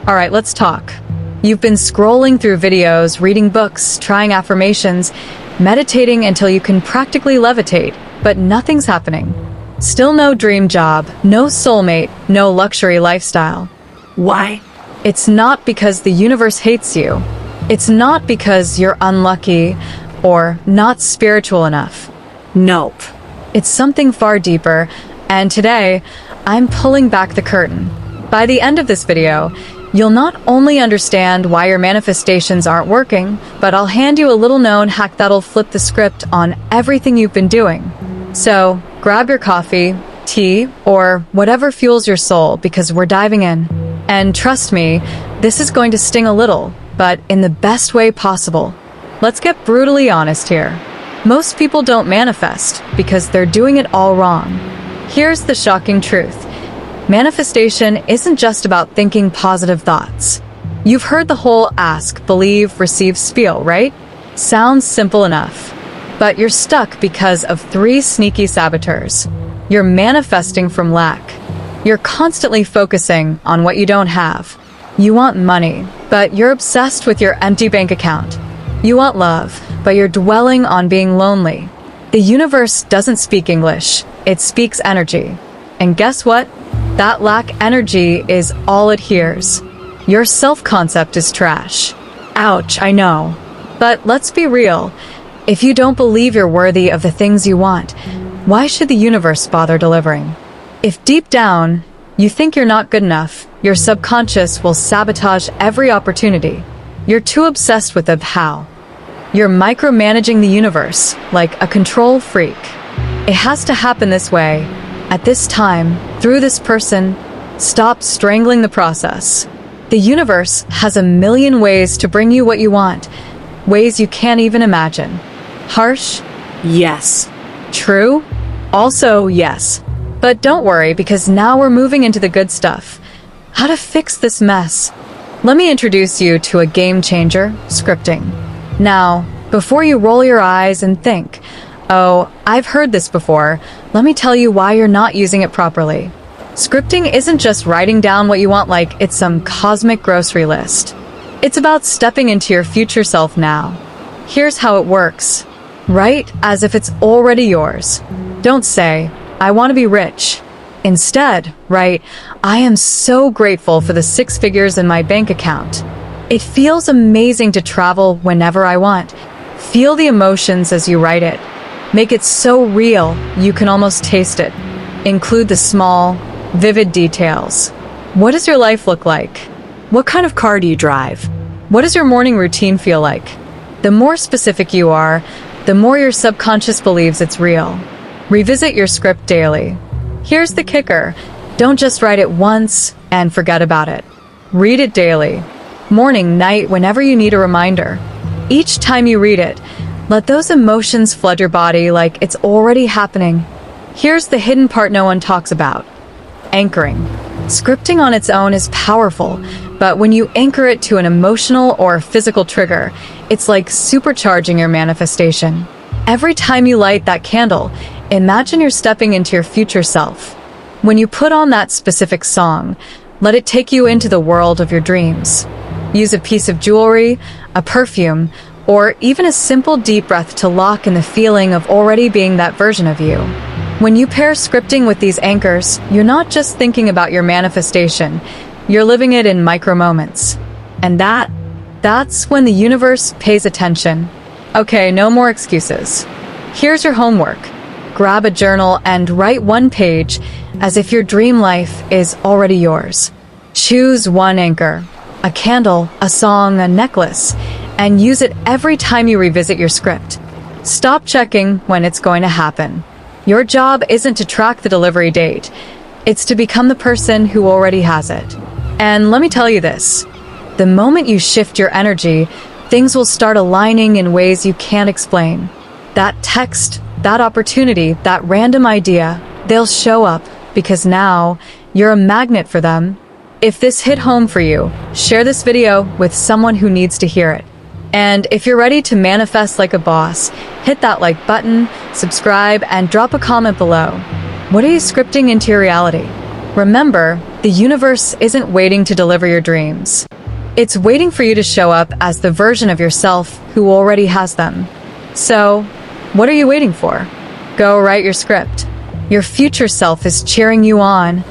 All right, let's talk. You've been scrolling through videos, reading books, trying affirmations, meditating until you can practically levitate, but nothing's happening. Still no dream job, no soulmate, no luxury lifestyle. Why? It's not because the universe hates you. It's not because you're unlucky or not spiritual enough. Nope. It's something far deeper, and today, I'm pulling back the curtain. By the end of this video, you'll not only understand why your manifestations aren't working, but I'll hand you a little-known hack that'll flip the script on everything you've been doing. So, grab your coffee, tea, or whatever fuels your soul, because we're diving in. And trust me, this is going to sting a little, but in the best way possible. Let's get brutally honest here. Most people don't manifest because they're doing it all wrong. Here's the shocking truth. Manifestation isn't just about thinking positive thoughts. You've heard the whole ask, believe, receive spiel, right? Sounds simple enough. But you're stuck because of 3 sneaky saboteurs. You're manifesting from lack. You're constantly focusing on what you don't have. You want money, but you're obsessed with your empty bank account. You want love, but you're dwelling on being lonely. The universe doesn't speak English, it speaks energy. And guess what? That lack energy is all it hears. Your self-concept is trash. Ouch, I know. But let's be real. If you don't believe you're worthy of the things you want, why should the universe bother delivering? If deep down, you think you're not good enough, your subconscious will sabotage every opportunity. You're too obsessed with the how. You're micromanaging the universe like a control freak. It has to happen this way, at this time, through this person. Stop strangling the process. The universe has a million ways to bring you what you want, ways you can't even imagine. Harsh? Yes. True? Also, yes. But don't worry, because now we're moving into the good stuff. How to fix this mess. Let me introduce you to a game changer, scripting. Now, before you roll your eyes and think, oh, I've heard this before, let me tell you why you're not using it properly. Scripting isn't just writing down what you want like it's some cosmic grocery list. It's about stepping into your future self now. Here's how it works. Write as if it's already yours. Don't say, I want to be rich. Instead, write, I am so grateful for the 6 figures in my bank account. It feels amazing to travel whenever I want. Feel the emotions as you write it. Make it so real, you can almost taste it. Include the small, vivid details. What does your life look like? What kind of car do you drive? What does your morning routine feel like? The more specific you are, the more your subconscious believes it's real. Revisit your script daily. Here's the kicker. Don't just write it once and forget about it. Read it daily. Morning, night, whenever you need a reminder. Each time you read it, let those emotions flood your body like it's already happening. Here's the hidden part no one talks about. Anchoring. Scripting on its own is powerful, but when you anchor it to an emotional or physical trigger, it's like supercharging your manifestation. Every time you light that candle, imagine you're stepping into your future self. When you put on that specific song, let it take you into the world of your dreams. Use a piece of jewelry, a perfume, or even a simple deep breath to lock in the feeling of already being that version of you. When you pair scripting with these anchors, you're not just thinking about your manifestation, you're living it in micro moments. And that's when the universe pays attention. Okay, no more excuses. Here's your homework. Grab a journal and write 1 page as if your dream life is already yours. Choose 1 anchor, a candle, a song, a necklace, and use it every time you revisit your script. Stop checking when it's going to happen. Your job isn't to track the delivery date. It's to become the person who already has it. And let me tell you this. The moment you shift your energy, things will start aligning in ways you can't explain. That text, that opportunity, that random idea, they'll show up because now you're a magnet for them. If this hit home for you, share this video with someone who needs to hear it. And if you're ready to manifest like a boss, hit that like button, subscribe, and drop a comment below. What are you scripting into your reality? Remember, the universe isn't waiting to deliver your dreams. It's waiting for you to show up as the version of yourself who already has them. So, what are you waiting for? Go write your script. Your future self is cheering you on,